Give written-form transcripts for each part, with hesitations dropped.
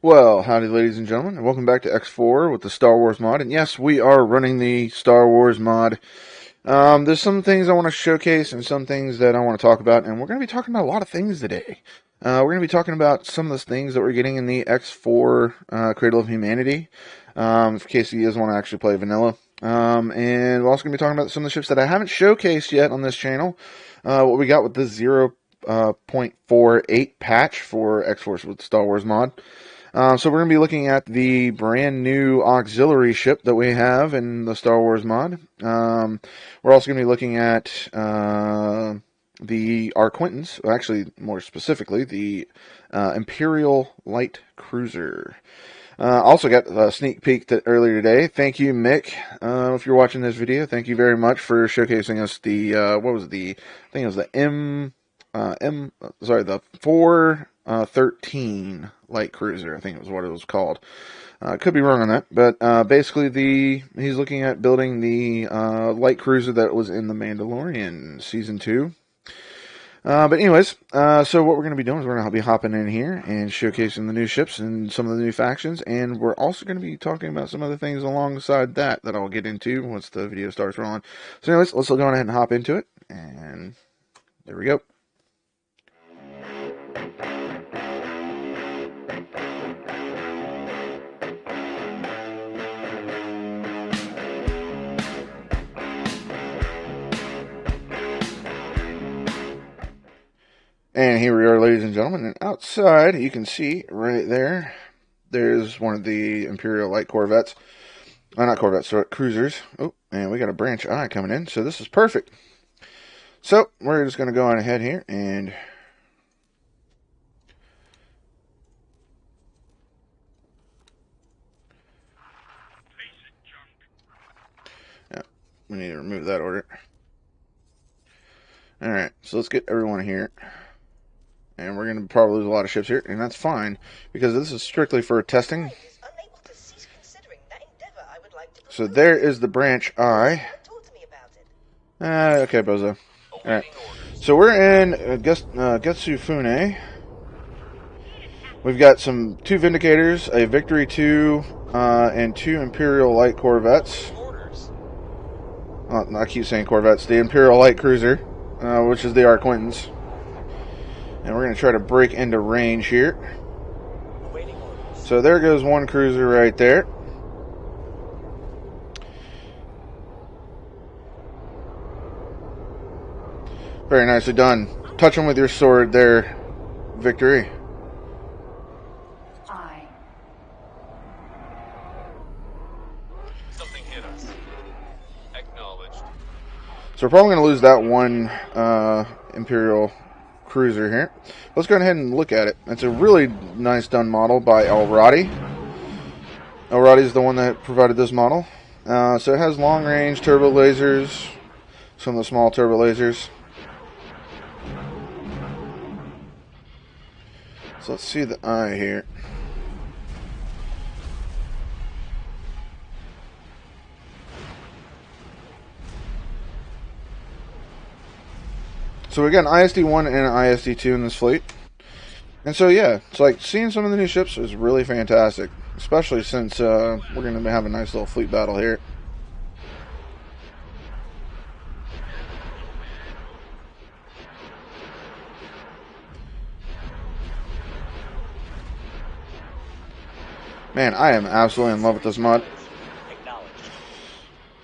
Well, howdy ladies and gentlemen, and welcome back to X4 with the Star Wars mod. And yes, we are running the Star Wars mod. There's some things I want to showcase and some things that I want to talk about, and we're going to be talking about a lot of things today. We're going to be talking about some of the things that we're getting in the X4 Cradle of Humanity, in case you guys want to actually play vanilla. And we're also going to be talking about some of the ships that I haven't showcased yet on this channel. What we got with the 0.48 patch for X-Force with the Star Wars mod. So we're going to be looking at the brand new auxiliary ship that we have in the Star Wars mod. We're also going to be looking at the Arquitens, actually more specifically the Imperial Light Cruiser. Also got a sneak peek earlier today. Thank you, Mick, if you're watching this video. Thank you very much for showcasing us the what was the? I think it was the the 413 light cruiser. I think it was what it was called. Could be wrong on that, but basically he's looking at building the light cruiser that was in the Mandalorian Season 2. But anyways, so what we're going to be doing is we're going to be hopping in here and showcasing the new ships and some of the new factions, and we're also going to be talking about some other things alongside that I'll get into once the video starts rolling. So anyways, let's go ahead and hop into it, and there we go. And here we are, ladies and gentlemen, and outside, you can see right there, there's one of the Imperial Light Corvettes. Not Corvettes, so cruisers. Oh, and we got a branch eye coming in, so this is perfect. So, we're just going to go on ahead here, and yeah, we need to remove that order. Alright, so let's get everyone here. And we're going to probably lose a lot of ships here, and that's fine, because this is strictly for testing. So there is the branch eye. Okay, Bozo. Alright, so we're in Getsufune. We've got two Vindicators, a Victory 2, and 2 Imperial Light Corvettes. I keep saying Corvettes. The Imperial Light Cruiser, which is the Arquitens. And we're going to try to break into range here. So there goes one cruiser right there. Very nicely done. Touch them with your sword there, Victory. Something hit us. Acknowledged. So we're probably going to lose that one Imperial cruiser here. Let's go ahead and look at it. It's a really nice done model by Elrodi. Elrodi is the one that provided this model. So it has long range turbo lasers, some of the small turbo lasers. So let's see the eye here. So we got an ISD-1 and an ISD-2 in this fleet. And so yeah, it's like seeing some of the new ships is really fantastic. Especially since we're going to have a nice little fleet battle here. Man, I am absolutely in love with this mod.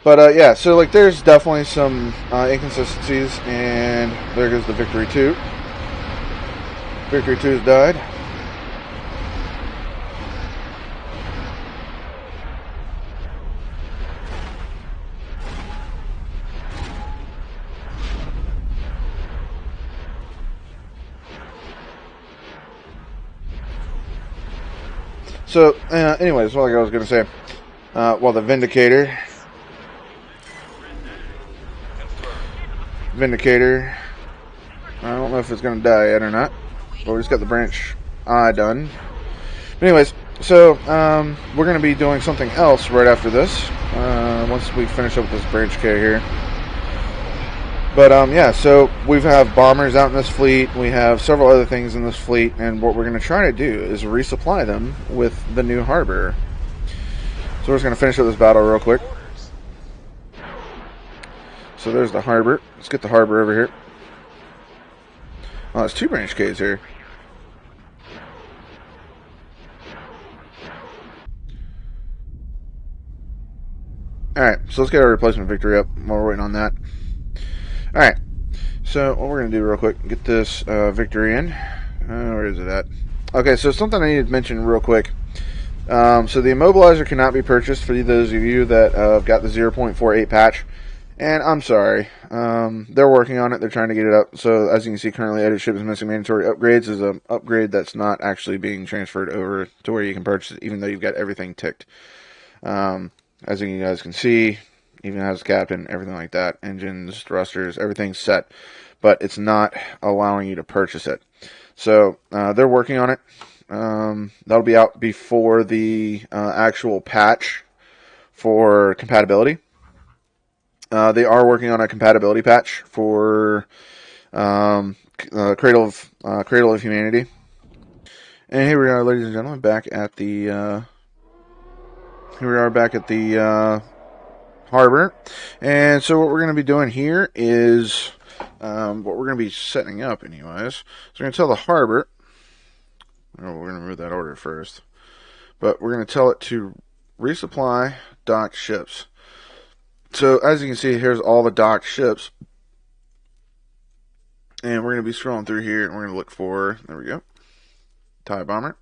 But yeah, so like there's definitely some inconsistencies, and there goes the Victory 2. Victory 2's died. So, anyways, like I was going to say, well, the Vindicator, I don't know if it's going to die yet or not, but we just got the branch eye done. But anyways, so we're going to be doing something else right after this, once we finish up with this branch K here. But yeah, so we have bombers out in this fleet. We have several other things in this fleet, and what we're going to try to do is resupply them with the new harbor. So we're just going to finish up this battle real quick. Orders. So there's the harbor. Let's get the harbor over here. Oh, it's 2 branch Ks here. Alright, so let's get our replacement victory up while we're waiting on that. Alright, so what we're going to do real quick, get this victory in. Where is it at? Okay, so something I need to mention real quick. So the immobilizer cannot be purchased for those of you that got the 0.48 patch. And I'm sorry. They're working on it. They're trying to get it up. So as you can see, currently edit ship is missing mandatory upgrades is an upgrade that's not actually being transferred over to where you can purchase it, even though you've got everything ticked. As you guys can see, even has captain, everything like that, engines, thrusters, everything's set, but it's not allowing you to purchase it. So they're working on it. That'll be out before the actual patch for compatibility. They are working on a compatibility patch for Cradle of Humanity. And here we are, ladies and gentlemen, back at the harbor. And so what we're going to be doing here is what we're going to be setting up, anyways. So we're going to tell the harbor. Oh, we're going to move that order first, but we're going to tell it to resupply docked ships. So as you can see, here's all the docked ships. And we're going to be scrolling through here, and we're going to look for, there we go, TIE Bomber.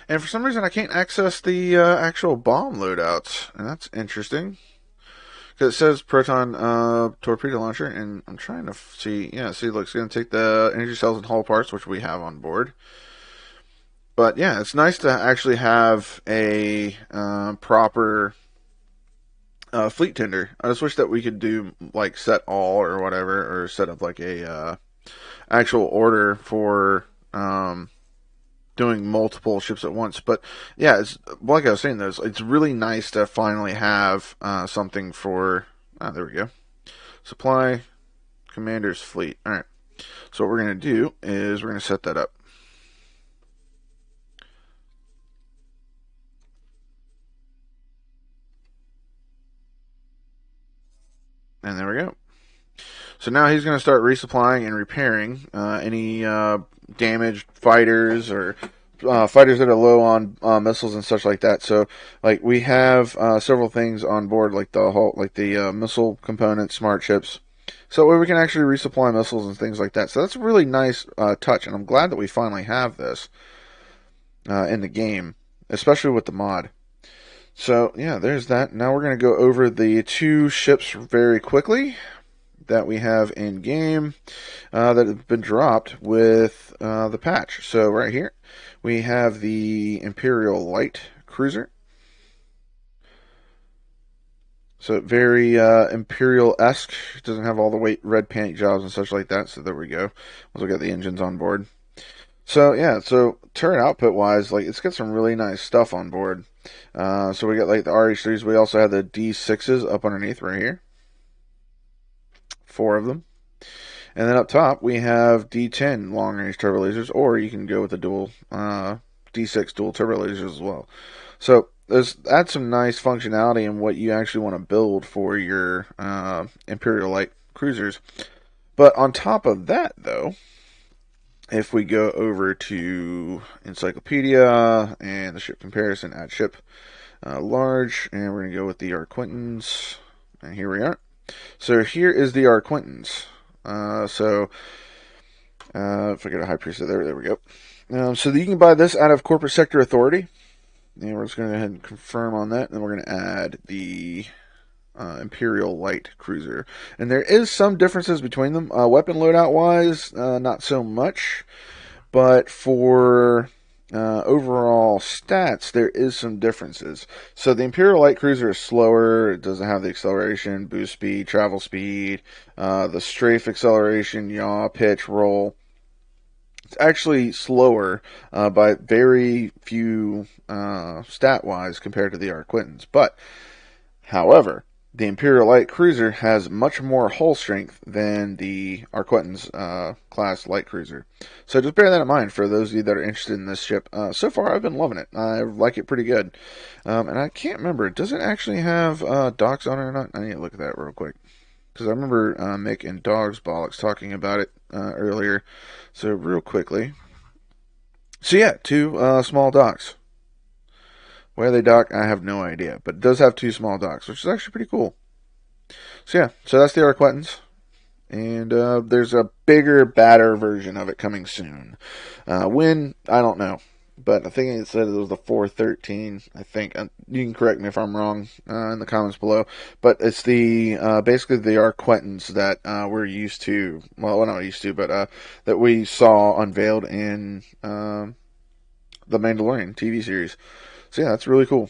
And for some reason, I can't access the actual bomb loadouts. And that's interesting. Because it says Proton torpedo launcher, and I'm trying to see, yeah, see, look, it's going to take the energy cells and hull parts, which we have on board. But yeah, it's nice to actually have a proper fleet tender. I just wish that we could do like set all or whatever, or set up like a actual order for doing multiple ships at once. But yeah, it's like I was saying, though, it's really nice to finally have something for. There we go. Supply commander's fleet. All right. So what we're going to do is we're going to set that up. And there we go. So now he's going to start resupplying and repairing any damaged fighters or fighters that are low on missiles and such like that. So, like, we have several things on board, like the whole, like the missile components, smart chips. So we can actually resupply missiles and things like that. So that's a really nice touch, and I'm glad that we finally have this in the game, especially with the mod. So yeah, there's that. Now we're going to go over the 2 ships very quickly that we have in game that have been dropped with the patch. So right here we have the Imperial Light Cruiser. So very Imperial-esque. It doesn't have all the red paint jobs and such like that. So there we go. We'll get the engines on board. So yeah, so turret output wise, like it's got some really nice stuff on board. So we got like the RH3s. We also have the D6s up underneath right here. 4 of them. And then up top we have D10 long range turbo lasers, or you can go with the dual D6 dual turbo lasers as well. So that's some nice functionality in what you actually want to build for your Imperial Light cruisers. But on top of that, though, if we go over to Encyclopedia and the ship comparison, add ship large, and we're going to go with the Arquitens, and here we are. So here is the Arquitens. If I get a high priest there we go. So you can buy this out of Corporate Sector Authority. And we're just going to go ahead and confirm on that. And then we're going to add the Imperial Light Cruiser. And there is some differences between them. Weapon loadout wise, not so much. But for overall stats, there is some differences. So the Imperial Light Cruiser is slower. It doesn't have the acceleration, boost speed, travel speed, the strafe acceleration, yaw, pitch, roll. It's actually slower by very few stat-wise compared to the Arquitens. But, however, the Imperial Light Cruiser has much more hull strength than the Arquitens class light cruiser. So just bear that in mind for those of you that are interested in this ship. So far, I've been loving it. I like it pretty good. And I can't remember, does it actually have docks on it or not? I need to look at that real quick. Because I remember Mick and Dogs Bollocks talking about it earlier. So real quickly. So yeah, two small docks. Where they dock, I have no idea. But it does have two small docks, which is actually pretty cool. So yeah, so that's the Arquitens. And there's a bigger, badder version of it coming soon. When? I don't know. But I think it said it was the 413, I think. You can correct me if I'm wrong in the comments below. But it's the basically the Arquitens that we're used to. Well, we're not used to, but that we saw unveiled in the Mandalorian TV series. So yeah, that's really cool.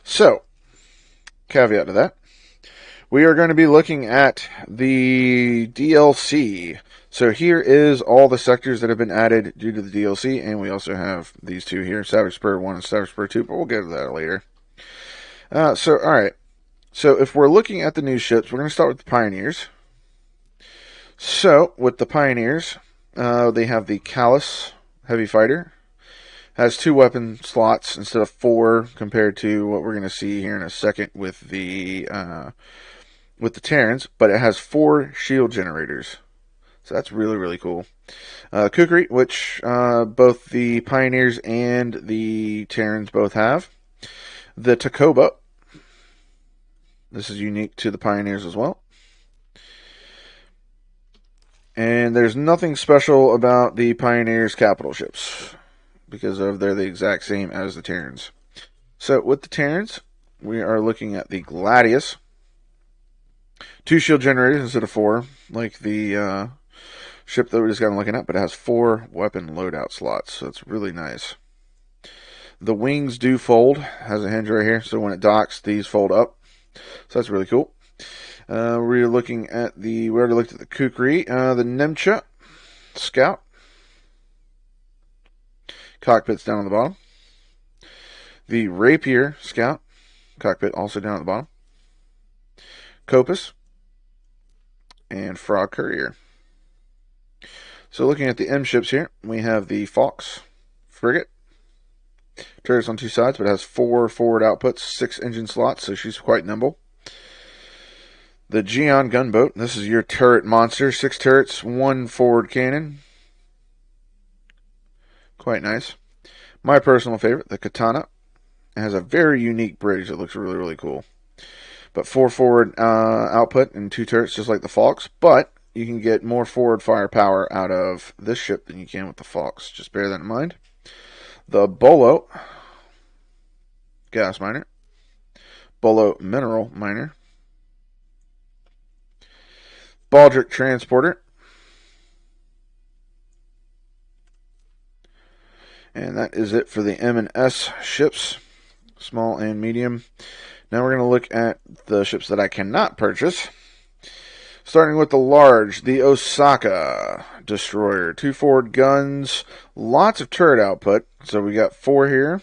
So, caveat to that. We are going to be looking at the DLC. So here is all the sectors that have been added due to the DLC, and we also have these two here, Savage Spur 1 and Savage Spur 2, but we'll get to that later. Alright. So if we're looking at the new ships, we're going to start with the Pioneers. So, with the Pioneers, they have the Callus Heavy Fighter. Has 2 weapon slots instead of 4, compared to what we're going to see here in a second with the Terrans, but it has 4 shield generators. So that's really, really cool. Kukri, which both the Pioneers and the Terrans both have. The Takoba. This is unique to the Pioneers as well. And there's nothing special about the Pioneers' capital ships, because they're the exact same as the Terrans. So with the Terrans, we are looking at the Gladius. 2 shield generators instead of 4, like the ship that we just got looking at, but it has 4 weapon loadout slots, so it's really nice. The wings do fold, has a hinge right here, so when it docks, these fold up. So that's really cool. We're looking at we already looked at the Kukri, the Nemcha Scout. Cockpit's down on the bottom. The Rapier Scout. Cockpit also down at the bottom. Copus. And Frog Courier. So looking at the M ships here, we have the Fox Frigate. Turrets on 2 sides, but it has 4 forward outputs, 6 engine slots, so she's quite nimble. The Geon Gunboat. This is your turret monster. 6 turrets, 1 forward cannon. Quite nice. My personal favorite, the Katana. It has a very unique bridge that looks really, really cool. But 4 forward output and 2 turrets, just like the Fox. But you can get more forward firepower out of this ship than you can with the Fox. Just bear that in mind. The Bolo gas miner. Bolo mineral miner. Baldric transporter. And that is it for the M and S ships, small and medium. Now we're going to look at the ships that I cannot purchase. Starting with the large, the Osaka destroyer. 2 forward guns, lots of turret output. So we got 4 here,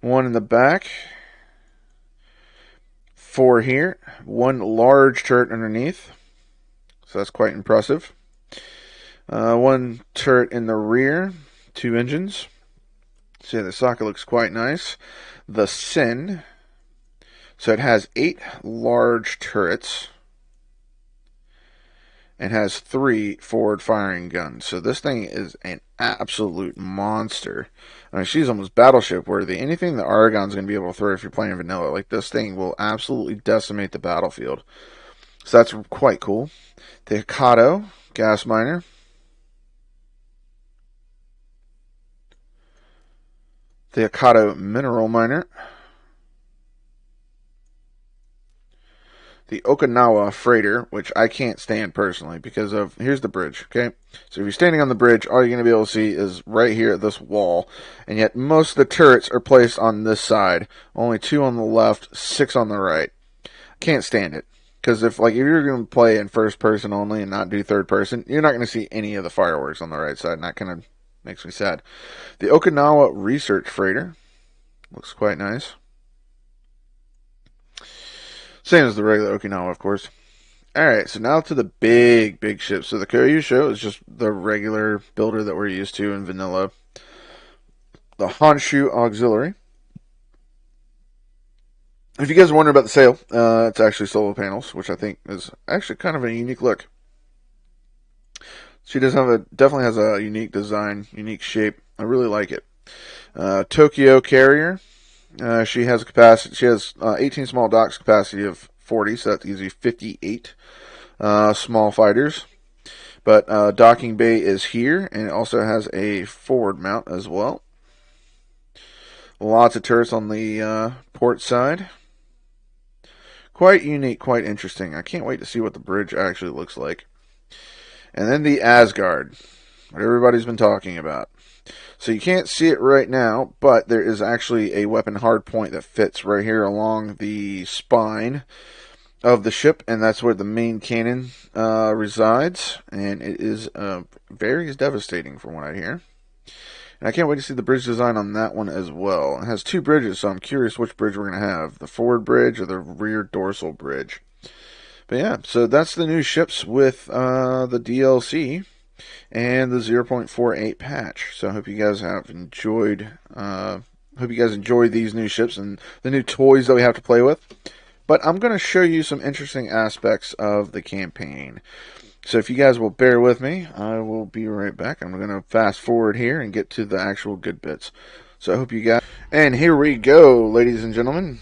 1 in the back, 4 here, 1 large turret underneath. So that's quite impressive. 1 turret in the rear, 2 engines. See, the Osaka looks quite nice. The Sin. So it has 8 large turrets. And has 3 forward firing guns. So this thing is an absolute monster. I mean, she's almost battleship worthy. Anything that Aragon's going to be able to throw if you're playing vanilla, like this thing will absolutely decimate the battlefield. So that's quite cool. The Hikato gas miner. The Hikato mineral miner. The Okinawa freighter, which I can't stand personally because of, here's the bridge, okay? So if you're standing on the bridge, all you're going to be able to see is right here at this wall, and yet most of the turrets are placed on this side. Only 2 on the left, 6 on the right. Can't stand it. Because if you're going to play in first person only and not do third person, you're not going to see any of the fireworks on the right side, and that kind of makes me sad. The Okinawa research freighter looks quite nice. Same as the regular Okinawa, of course. Alright, so now to the big ships. So the Koyusho is just the regular builder that we're used to in vanilla. The Honshu Auxilary. If you guys are wondering about the sail, it's actually solar panels, which I think is actually kind of a unique look. She definitely has a unique design, unique shape. I really like it. Tokyo Carrier. She has a capacity. She has 18 small docks, capacity of 40, so that gives you 58 small fighters. But docking bay is here, and it also has a forward mount as well. Lots of turrets on the port side. Quite unique, quite interesting. I can't wait to see what the bridge actually looks like. And then the Asgard, what everybody's been talking about. So you can't see it right now, but there is actually a weapon hardpoint that fits right here along the spine of the ship, and that's where the main cannon resides, and it is very devastating from what I hear. And I can't wait to see the bridge design on that one as well. It has two bridges, so I'm curious which bridge we're going to have, the forward bridge or the rear dorsal bridge. But yeah, so that's the new ships with the DLC and the 0.48 patch. So I hope you guys have enjoyed. Hope you guys enjoy these new ships and the new toys that we have to play with. But I'm going to show you some interesting aspects of the campaign. So if you guys will bear with me, I will be right back. I'm going to fast forward here and get to the actual good bits. So I hope you guys... And here we go, ladies and gentlemen.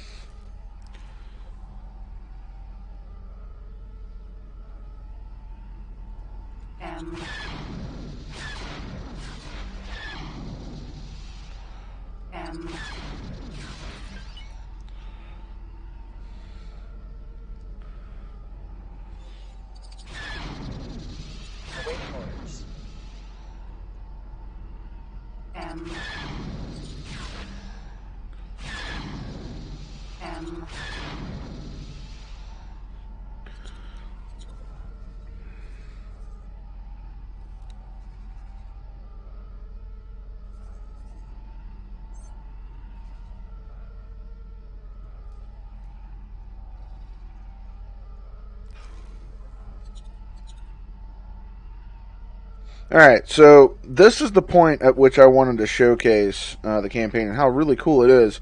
Alright, so this is the point at which I wanted to showcase the campaign and how really cool it is.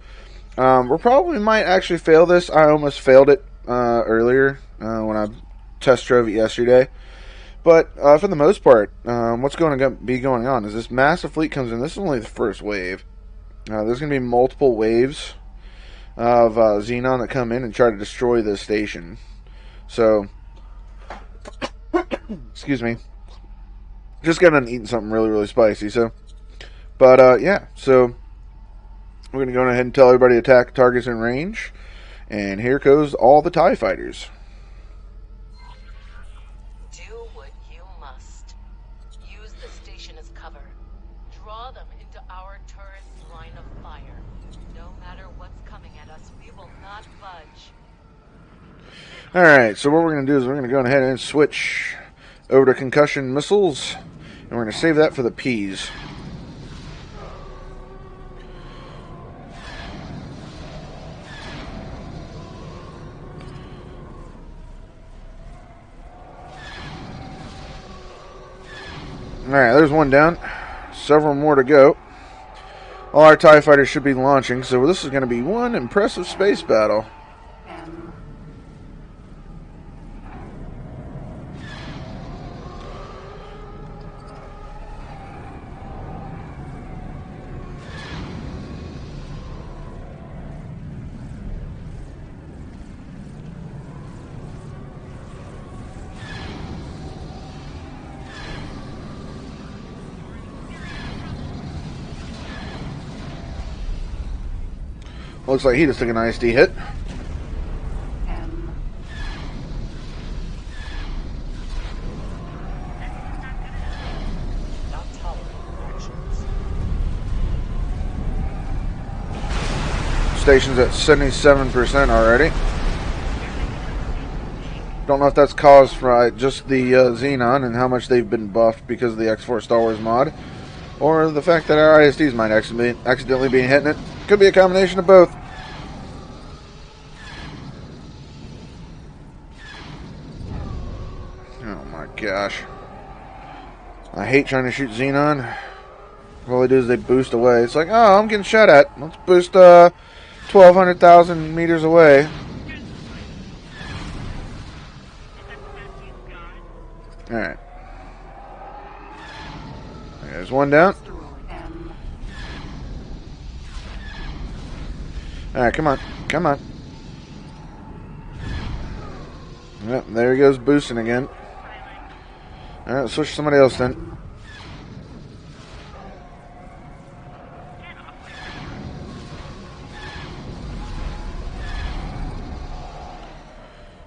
We probably might actually fail this. I almost failed it earlier when I test drove it yesterday. But for the most part, what's going to be going on is this massive fleet comes in. This is only the first wave. There's going to be multiple waves of Xenon that come in and try to destroy this station. So, excuse me. Just got done eating something really spicy, so. But, yeah, so we're going to go ahead and tell everybody to attack targets in range. And here goes all the TIE fighters. Do what you must. Use the station as cover. Draw them into our turret's line of fire. No matter what's coming at us, we will not budge. Alright, so what we're going to do is we're going to go ahead and switch over to concussion missiles, and we're going to save that for the P's. Alright, there's one down. Several more to go. All our TIE fighters should be launching, so this is going to be one impressive space battle. Looks like he just took an ISD hit. Station's at 77% already. Don't know if that's caused by just the Xenon and how much they've been buffed because of the X4 Star Wars mod, or the fact that our ISDs might accidentally be hitting it. Could be a combination of both. gosh. I hate trying to shoot Xenon. All they do is they boost away. It's like, oh, I'm getting shot at. Let's boost 1,200,000 meters away. Alright. There's one down. Alright, come on. Come on. Yep, there he goes boosting again. Alright, switch to somebody else then.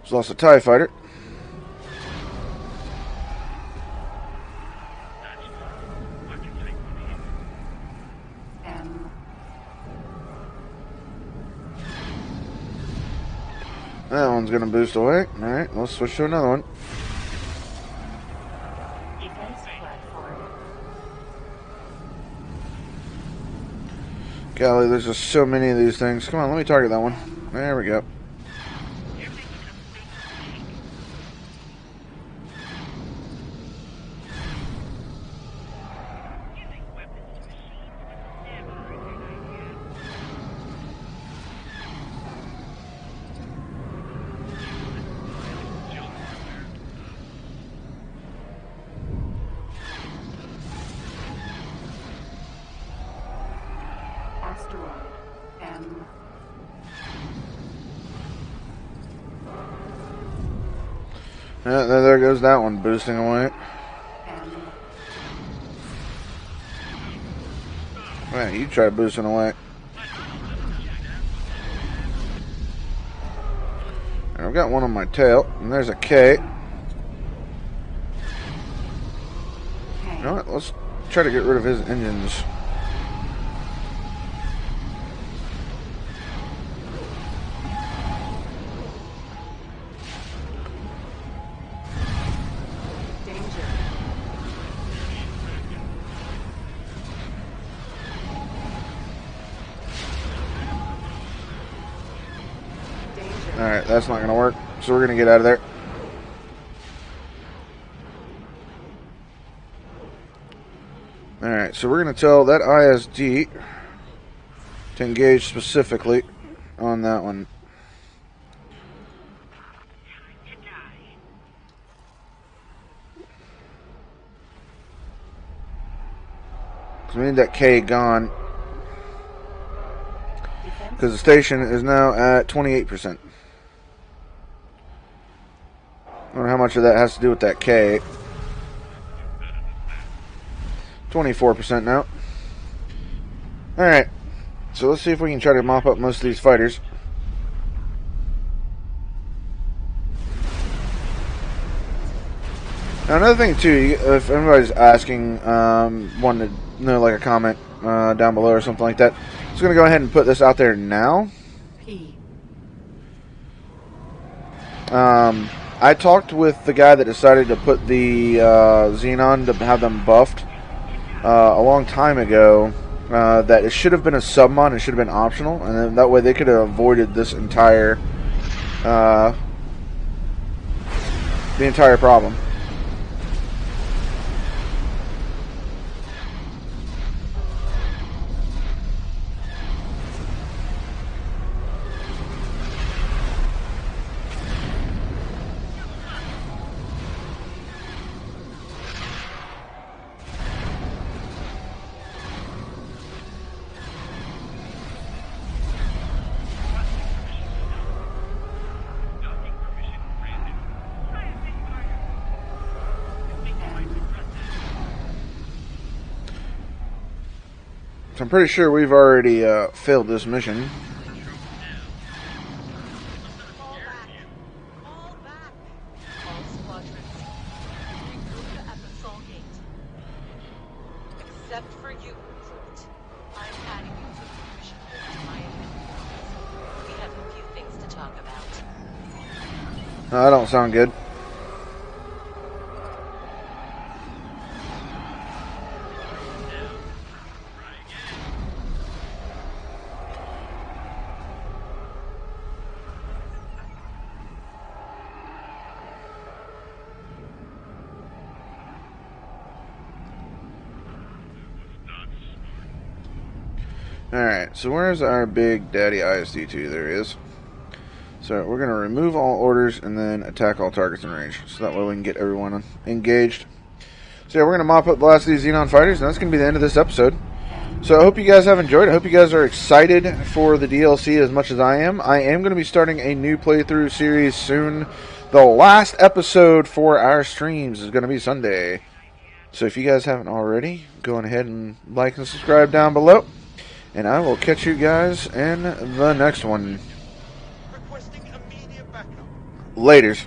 Just lost a TIE fighter. That one's going to boost away. Alright, let's switch to another one. Golly, there's just so many of these things. Come on, let me target that one. There we go. There goes that one boosting away. Man, you try boosting away. And I've got one on my tail, and there's a K. You know what? Let's try to get rid of his engines. Alright, that's not going to work, so we're going to get out of there. Alright, so we're going to tell that ISD to engage specifically on that one. Because we need that K gone. Because the station is now at 28%. I don't know how much of that has to do with that K. 24% now. Alright. So let's see if we can try to mop up most of these fighters. Now another thing too, if anybody's asking, wanting to know like a comment down below or something like that, I'm just going to go ahead and put this out there now. I talked with the guy that decided to put the Xenon to have them buffed a long time ago. That it should have been a submod. It should have been optional, and then that way they could have avoided this entire the entire problem. I'm pretty sure we've already failed this mission. Fall back. All squadrons. Regroup at the Sol Gate. Except for you, recruit. I'm adding you to the mission list to my opinions. We have a few things to talk about. That don't sound good. Alright, so where's our big daddy ISD2? There he is. So we're going to remove all orders and then attack all targets in range. So that way we can get everyone engaged. So yeah, we're going to mop up the last of these Xenon fighters, and that's going to be the end of this episode. So I hope you guys have enjoyed. I hope you guys are excited for the DLC as much as I am. I am going to be starting a new playthrough series soon. The last episode for our streams is going to be Sunday. So if you guys haven't already, go on ahead and like and subscribe down below. And I will catch you guys in the next one. Requesting immediate backup. Laters.